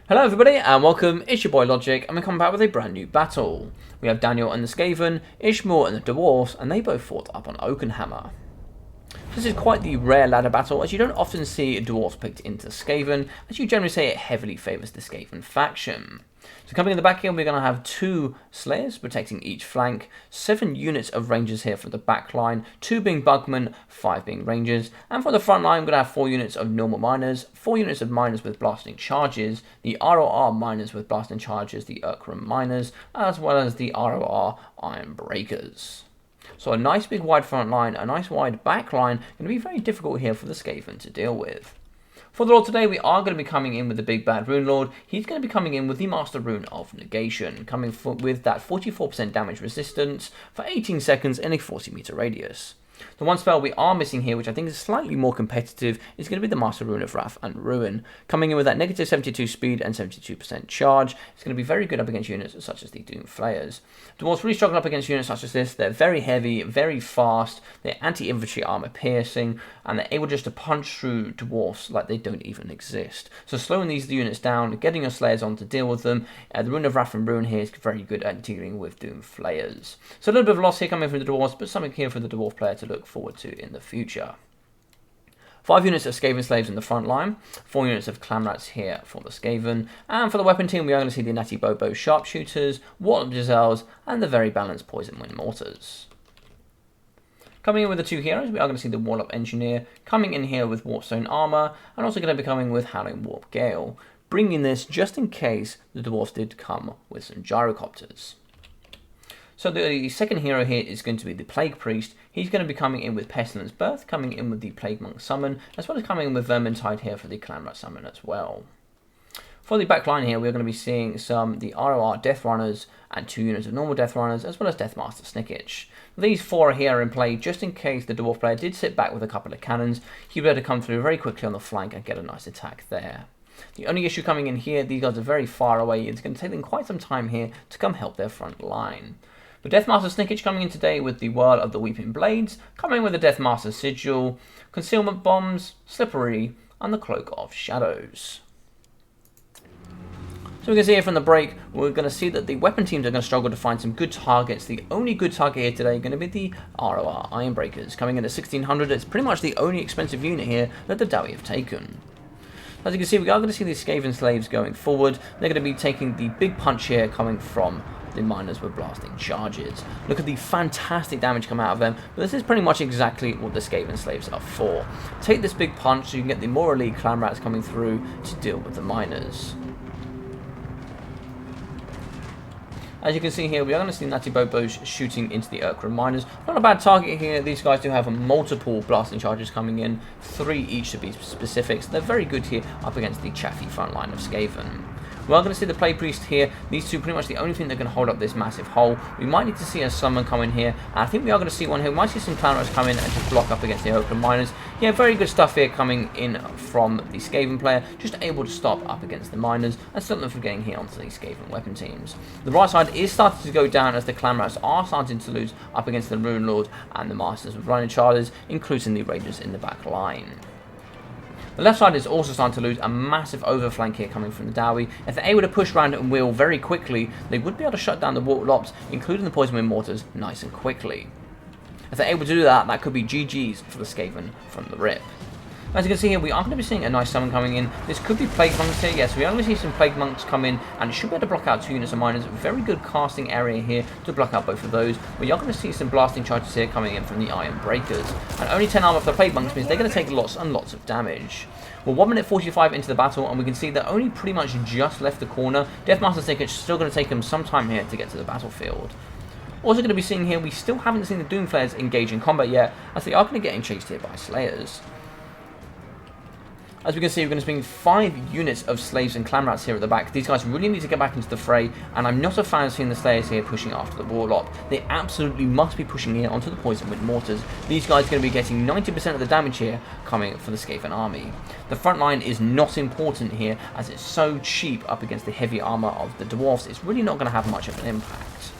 Hello everybody and welcome, it's your boy Logic and we come back with a brand new battle. We have Daniel and the Skaven, Ismal and the Dwarfs, and they both fought up on Oakenhammer. This is quite the rare ladder battle, as you don't often see Dwarfs picked into Skaven, as you generally say it heavily favours the Skaven faction. So coming in the back here, we're going to have 2 Slayers protecting each flank, 7 units of Rangers here for the back line, 2 being Bugmen, 5 being Rangers, and for the front line, we're going to have 4 units of normal Miners, 4 units of Miners with Blasting Charges, the ROR Miners with Blasting Charges, the Urkram Miners, as well as the ROR Iron Breakers. So a nice big wide front line, a nice wide back line, going to be very difficult here for the Skaven to deal with. For the Lord today, we are going to be coming in with the Big Bad Rune Lord. He's going to be coming in with the Master Rune of Negation, coming with that 44% damage resistance for 18 seconds in a 40-meter radius. The one spell we are missing here, which I think is slightly more competitive, is going to be the Master Rune of Wrath and Ruin. Coming in with that negative 72 speed and 72% charge, it's going to be very good up against units such as the Doom Flayers. Dwarves really struggle up against units such as this. They're very heavy, very fast, they're anti-infantry armor piercing, and they're able just to punch through Dwarfs like they don't even exist. So slowing these units down, getting your Slayers on to deal with them, the Rune of Wrath and Ruin here is very good at dealing with Doom Flayers. So a little bit of loss here coming from the Dwarves, but something here for the Dwarf player to look forward to in the future. 5 units of Skaven Slaves in the front line, 4 units of Clanrats here for the Skaven, and for the weapon team we are going to see the Natty Bobo Sharpshooters, Warlock Giselles, and the very balanced Poison Wind Mortars. Coming in with the 2 heroes, we are going to see the Warlock Engineer, coming in here with Warpstone Armour, and also going to be coming with Howling Warp Gale, bringing this just in case the Dwarfs did come with some Gyrocopters. So the second hero here is going to be the Plague Priest. He's going to be coming in with Pestilence Birth, coming in with the Plague Monk Summon, as well as coming in with Vermintide here for the Clanrat Summon as well. For the back line here, we're going to be seeing the ROR Death Runners and 2 units of normal Death Runners, as well as Deathmaster Snikch. These 4 are here in play just in case the Dwarf player did sit back with a couple of cannons. He'll be able to come through very quickly on the flank and get a nice attack there. The only issue coming in here, these guys are very far away. It's going to take them quite some time here to come help their front line. But Deathmaster Snikch coming in today with the Whirl of the Weeping Blades, coming with the Deathmaster Sigil, Concealment Bombs, Slippery, and the Cloak of Shadows. So we can see here from the break, we're going to see that the weapon teams are going to struggle to find some good targets. The only good target here today is going to be the ROR Iron Breakers, coming in at 1600. It's pretty much the only expensive unit here that the Dowie have taken. As you can see, we are going to see these Skaven Slaves going forward. They're going to be taking the big punch here coming from the Miners with Blasting Charges. Look at the fantastic damage come out of them, but this is pretty much exactly what the Skaven Slaves are for. Take this big punch so you can get the more elite Clanrats coming through to deal with the Miners. As you can see here, we are going to see Natty Bobos shooting into the Urkram Miners. Not a bad target here. These guys do have multiple Blasting Charges coming in, 3 each to be specific, so they're very good here up against the chaffy front line of Skaven. We are going to see the Plague Priest here. These 2 pretty much the only thing that can hold up this massive hole. We might need to see a summon come in here. And I think we are going to see one here. We might see some Clanrats come in and just block up against the Urkram Miners. Yeah, very good stuff here coming in from the Skaven player. Just able to stop up against the Miners and stop them from getting here onto these Skaven weapon teams. The right side is starting to go down as the Clanrats are starting to lose up against the Rune Lord and the Masters with running charges, including the Rangers in the back line. The left side is also starting to lose a massive overflank here coming from the Dowie. If they're able to push around and wheel very quickly, they would be able to shut down the Warlocks, including the Poison Wind Mortars, nice and quickly. If they're able to do that, that could be GG's for the Skaven from the rip. As you can see here, we are going to be seeing a nice summon coming in. This could be Plague Monks here. Yes, we are going to see some Plague Monks come in, and it should be able to block out 2 units of Miners. Very good casting area here to block out both of those. We are going to see some Blasting Charges here coming in from the Iron Breakers. And only 10 armor for the Plague Monks means they're going to take lots and lots of damage. We're 1 minute 45 into the battle, and we can see they're only pretty much just left the corner. Deathmaster Snikch is still going to take them some time here to get to the battlefield. Also going to be seeing here, we still haven't seen the Doom Flayers engage in combat yet, as they are going to get chased here by Slayers. As we can see, we're going to bring 5 units of Slaves and Clanrats here at the back. These guys really need to get back into the fray, and I'm not a fan of seeing the Slayers here pushing after the Warlock. They absolutely must be pushing here onto the Poison Wind Mortars. These guys are going to be getting 90% of the damage here coming for the Skaven army. The front line is not important here, as it's so cheap up against the heavy armor of the Dwarfs. It's really not going to have much of an impact.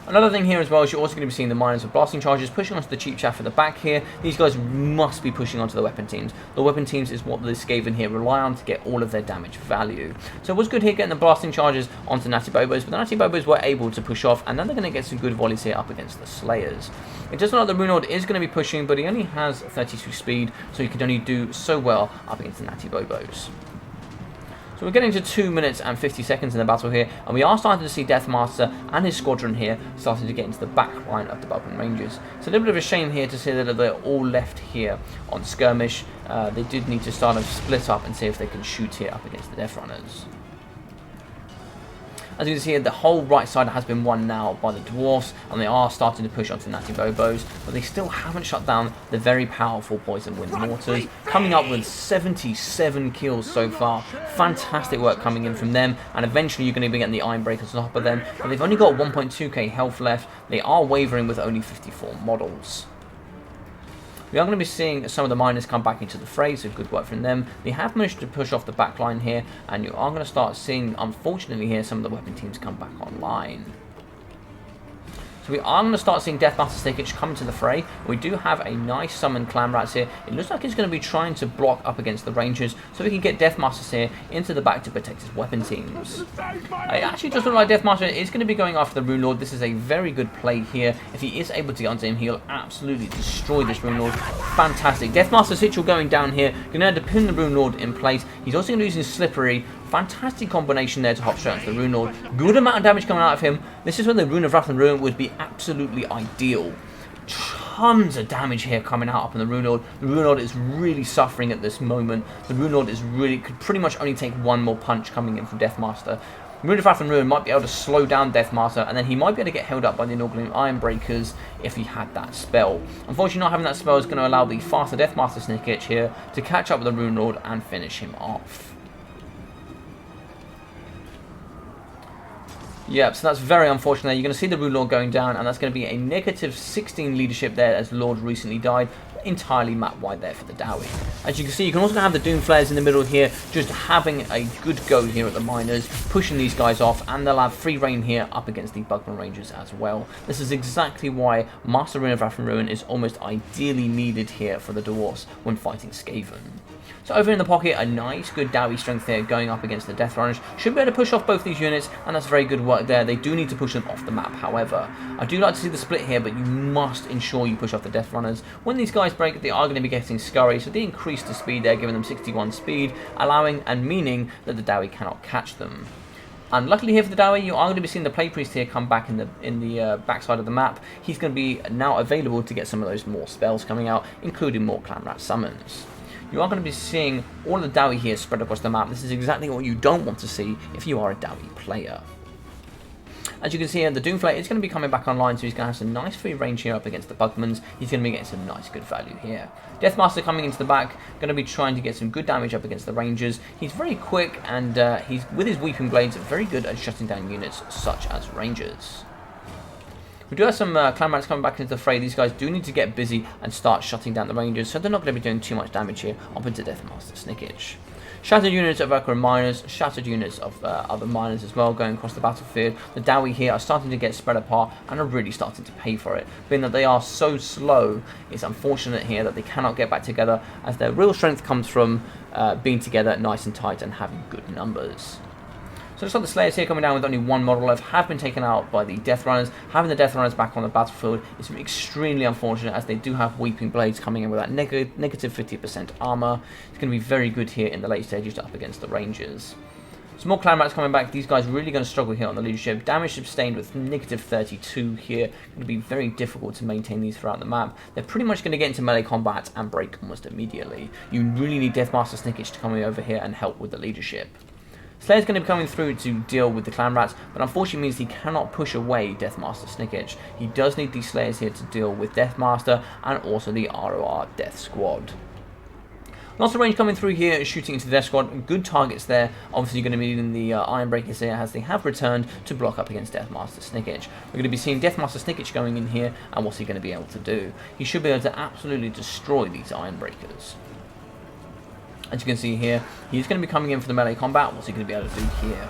Another thing here as well is you're also going to be seeing the miners with blasting charges pushing onto the cheap chaff at the back here. These guys must be pushing onto the weapon teams. The weapon teams is what the Skaven here rely on to get all of their damage value. So it was good here getting the blasting charges onto Natty Bobos, but the Natty Bobos were able to push off, and then they're going to get some good volleys here up against the Slayers. It does look like the Rune Lord is going to be pushing, but he only has 32 speed, so he can only do so well up against the Natty Bobos. So we're getting to 2 minutes and 50 seconds in the battle here, and we are starting to see Deathmaster and his squadron here starting to get into the back line of the Bugman Rangers. It's a little bit of a shame here to see that they're all left here on skirmish. They did need to start to split up and see if they can shoot here up against the Death Runners. As you can see, the whole right side has been won now by the Dwarfs, and they are starting to push onto the Natty Bobos, but they still haven't shut down the very powerful Poison Wind Mortars, coming up with 77 kills so far. Fantastic work coming in from them, and eventually you're going to be getting the Iron Breakers on top of them, but they've only got 1.2k health left. They are wavering with only 54 models. We are going to be seeing some of the miners come back into the fray, so good work from them. They have managed to push off the back line here, and you are going to start seeing, unfortunately here, some of the weapon teams come back online. So we are going to start seeing Deathmaster Snikch come into the fray. We do have a nice summoned Clan Rats here. It looks like he's going to be trying to block up against the Rangers, so we can get Deathmasters here into the back to protect his weapon teams. It actually does look like Deathmaster is going to be going after the Rune Lord. This is a very good play here. If he is able to get onto him, he'll absolutely destroy this Rune Lord. Fantastic. Deathmaster Snikch going down here. Going to have to pin the Rune Lord in place. He's also going to use his Slippery. Fantastic combination there to hop straight onto the Rune Lord. Good amount of damage coming out of him. This is when the Rune of Wrath and Ruin would be absolutely ideal. Tons of damage here coming out up on the Rune Lord. The Rune Lord is really suffering at this moment. The Rune Lord is really, could pretty much only take one more punch coming in from Deathmaster. Rune of Wrath and Ruin might be able to slow down Deathmaster, and then he might be able to get held up by the inaugural Iron Breakers if he had that spell. Unfortunately, not having that spell is going to allow the faster Deathmaster Snikch here to catch up with the Rune Lord and finish him off. Yep, so that's very unfortunate. You're going to see the Rune Lord going down, and that's going to be a negative 16 leadership there as Lord recently died. Entirely map-wide there for the Dowie. As you can see, you can also have the Doom Flares in the middle here, just having a good go here at the miners, pushing these guys off, and they'll have free reign here up against the Bugman Rangers as well. This is exactly why Master Rune of Wrath and Ruin is almost ideally needed here for the Dwarfs when fighting Skaven. So over in the pocket, a nice good Dowie strength there going up against the Death Runners. Should be able to push off both these units, and that's very good work there. They do need to push them off the map, however. I do like to see the split here, but you must ensure you push off the Death Runners. When these guys break, they are going to be getting scurry, so they increase the speed there, giving them 61 speed, allowing and meaning that the Dowie cannot catch them. And luckily here for the Dowie, you are going to be seeing the Plague Priest here come back in the backside of the map. He's going to be now available to get some of those more spells coming out, including more Clan Rat summons. You are going to be seeing all of the Dowie here spread across the map. This is exactly what you don't want to see if you are a Dowie player. As you can see here, the Doomflare is going to be coming back online, so he's going to have some nice free range here up against the Bugmans. He's going to be getting some nice good value here. Deathmaster coming into the back, going to be trying to get some good damage up against the Rangers. He's very quick, and he's with his Weeping Blades very good at shutting down units such as Rangers. We do have some Clan Rats coming back into the fray. These guys do need to get busy and start shutting down the Rangers, so they're not going to be doing too much damage here up into Deathmaster Snikch. Shattered units of Ekra miners, shattered units of other miners as well going across the battlefield. The Dowie here are starting to get spread apart and are really starting to pay for it. Being that they are so slow, it's unfortunate here that they cannot get back together, as their real strength comes from being together nice and tight and having good numbers. So looks like the Slayers here coming down with only one model left have been taken out by the Death Runners. Having the Death Runners back on the battlefield is extremely unfortunate, as they do have Weeping Blades coming in with that negative 50% armor. It's going to be very good here in the late stages up against the Rangers. Some more Clan Rats coming back. These guys really going to struggle here on the leadership. Damage sustained with negative 32 here. Going to be very difficult to maintain these throughout the map. They're pretty much going to get into melee combat and break almost immediately. You really need Deathmaster Snikch to come over here and help with the leadership. Slayer's going to be coming through to deal with the Clan Rats, but unfortunately means he cannot push away Deathmaster Snikch. He does need these Slayers here to deal with Deathmaster and also the ROR Death Squad. Lots of range coming through here, shooting into the Death Squad. Good targets there. Obviously, you're going to be needing the Iron Breakers here, as they have returned to block up against Deathmaster Snikch. We're going to be seeing Deathmaster Snikch going in here, and what's he going to be able to do? He should be able to absolutely destroy these Iron Breakers. As you can see here, he's going to be coming in for the melee combat. What's he going to be able to do here?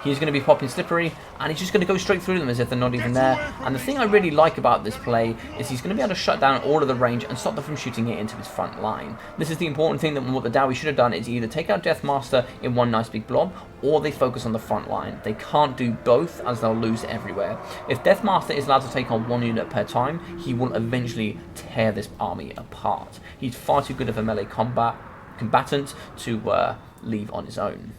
he's going to be popping Slippery, and he's just going to go straight through them as if they're not even there. And the thing I really like about this play is he's going to be able to shut down all of the range and stop them from shooting it into his front line. This is the important thing, that what the Dowie should have done is either take out Deathmaster in one nice big blob, or they focus on the front line. They can't do both, as they'll lose everywhere. If Deathmaster is allowed to take on one unit per time, he will eventually tear this army apart. He's far too good of a melee combatant to leave on his own.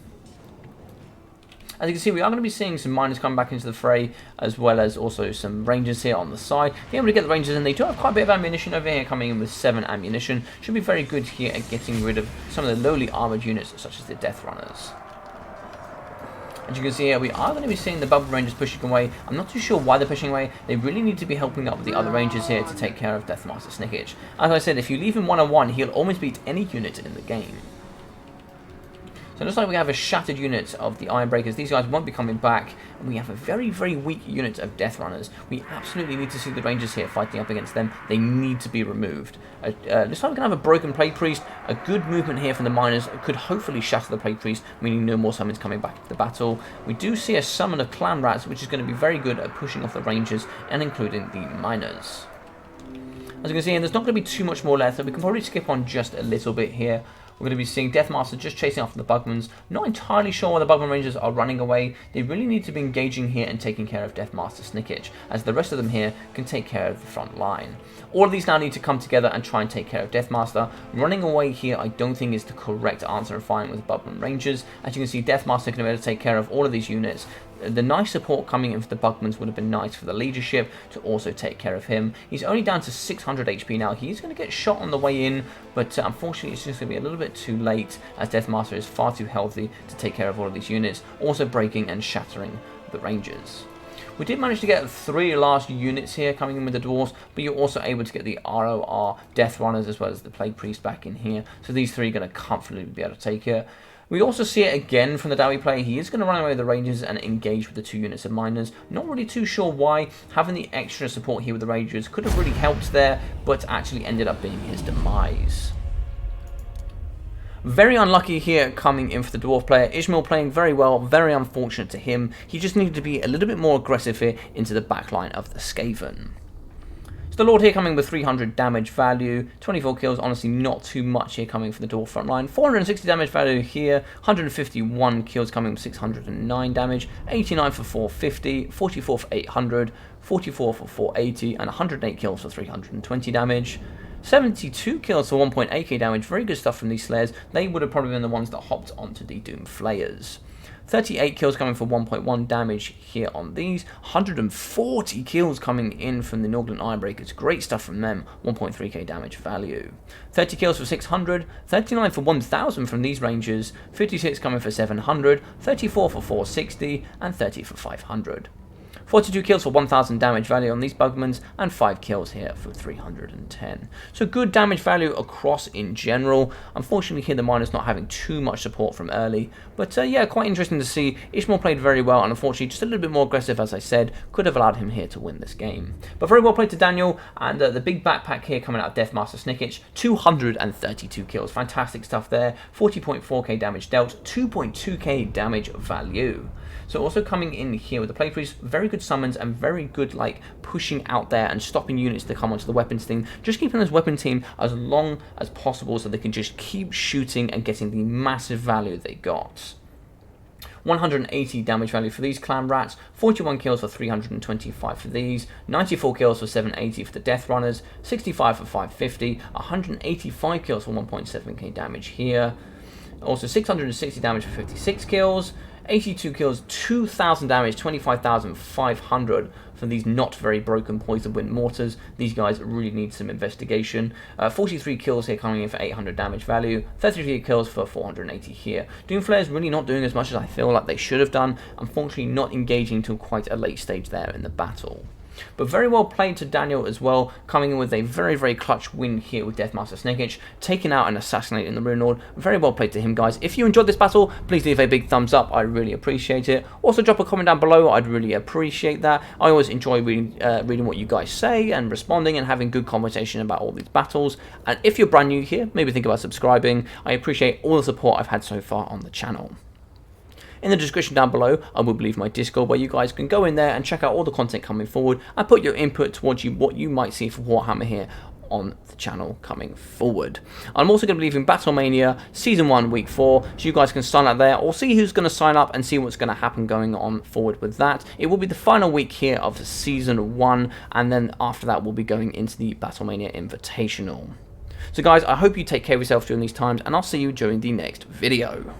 As you can see, we are going to be seeing some miners come back into the fray, as well as also some rangers here on the side. Being able to get the rangers in, they do have quite a bit of ammunition over here, coming in with 7 ammunition. Should be very good here at getting rid of some of the lowly armoured units, such as the Death Runners. As you can see here, we are going to be seeing the Bubble Rangers pushing away. I'm not too sure why they're pushing away. They really need to be helping up with the other Rangers here to take care of Deathmaster Snikch. As I said, if you leave him one-on-one, he'll almost beat any unit in the game. So it looks like we have a shattered unit of the Ironbreakers. These guys won't be coming back. And we have a very, very weak unit of Death Runners. We absolutely need to see the Rangers here fighting up against them. They need to be removed. Looks like we're going to have a broken Plague Priest. A good movement here from the miners could hopefully shatter the Plague Priest, meaning no more summons coming back into the battle. We do see a summon of Clan Rats, which is going to be very good at pushing off the Rangers and including the miners. As you can see, there's not going to be too much more left, so we can probably skip on just a little bit here. We're going to be seeing Deathmaster just chasing after the Bugmans. Not entirely sure why the Bugman Rangers are running away. They really need to be engaging here and taking care of Deathmaster Snikch, as the rest of them here can take care of the front line. All of these now need to come together and try and take care of Deathmaster. Running away here I don't think is the correct answer of fighting with Bugman Rangers. As you can see, Deathmaster can be able to take care of all of these units. The nice support coming in for the Bugmans would have been nice for the leadership to also take care of him. He's only down to 600 HP now. He's going to get shot on the way in, but unfortunately it's just going to be a little bit too late, as Deathmaster is far too healthy to take care of all of these units, also breaking and shattering the Rangers. We did manage to get 3 last units here coming in with the Dwarfs, but you're also able to get the ROR Death Runners as well as the Plague Priest back in here. So these 3 are going to comfortably be able to take it. We also see it again from the Dowie play. He is going to run away with the Rangers and engage with the 2 units of miners. Not really too sure why. Having the extra support here with the Rangers could have really helped there, but actually ended up being his demise. Very unlucky here coming in for the Dwarf player. Ismal playing very well, very unfortunate to him. He just needed to be a little bit more aggressive here into the backline of the Skaven. The Lord here coming with 300 damage value, 24 kills, honestly not too much here coming from the Dwarf front line, 460 damage value here, 151 kills coming with 609 damage, 89 for 450, 44 for 800, 44 for 480, and 108 kills for 320 damage. 72 kills for 1.8k damage, very good stuff from these Slayers. They would have probably been the ones that hopped onto the Doom Flayers. 38 kills coming for 1.1 damage here on these. 140 kills coming in from the Norgland Ironbreakers. Great stuff from them. 1.3k damage value. 30 kills for 600. 39 for 1000 from these Rangers. 56 coming for 700. 34 for 460. And 30 for 500. 42 kills for 1000 damage value on these Bugmans, and 5 kills here for 310. So good damage value across in general. Unfortunately here the miners not having too much support from early, but yeah, quite interesting to see. Ismal played very well, and unfortunately just a little bit more aggressive, as I said, could have allowed him here to win this game. But very well played to Daniel, and the big backpack here coming out of Deathmaster Snikch, 232 kills. Fantastic stuff there. 40.4k damage dealt, 2.2k damage value. So also coming in here with the Plague Priest, very good summons and very good like pushing out there and stopping units to come onto the weapons team. Just keeping this weapon team as long as possible so they can just keep shooting and getting the massive value they got. 180 damage value for these Clan Rats, 41 kills for 325 for these, 94 kills for 780 for the Death Runners, 65 for 550, 185 kills for 1.7k damage here. Also 660 damage for 56 kills, 82 kills, 2,000 damage, 25,500 for these not very broken Poison Wind Mortars. These guys really need some investigation. 43 kills here coming in for 800 damage value, 33 kills for 480 here. Doom Flayers really not doing as much as I feel like they should have done, unfortunately not engaging till quite a late stage there in the battle. But very well played to Daniel as well, coming in with a very, very clutch win here with Deathmaster Snikch, taking out and assassinating the Rune Lord. Very well played to him, guys. If you enjoyed this battle, please leave a big thumbs up. I really appreciate it. Also, drop a comment down below. I'd really appreciate that. I always enjoy reading what you guys say and responding and having good conversation about all these battles. And if you're brand new here, maybe think about subscribing. I appreciate all the support I've had so far on the channel. In the description down below, I will leave my Discord where you guys can go in there and check out all the content coming forward and put your input towards what you might see for Warhammer here on the channel coming forward. I'm also going to be leaving Battlemania Season 1 Week 4, so you guys can sign up there or see who's going to sign up and see what's going to happen going on forward with that. It will be the final week here of Season 1, and then after that we'll be going into the Battlemania Invitational. So guys, I hope you take care of yourself during these times, and I'll see you during the next video.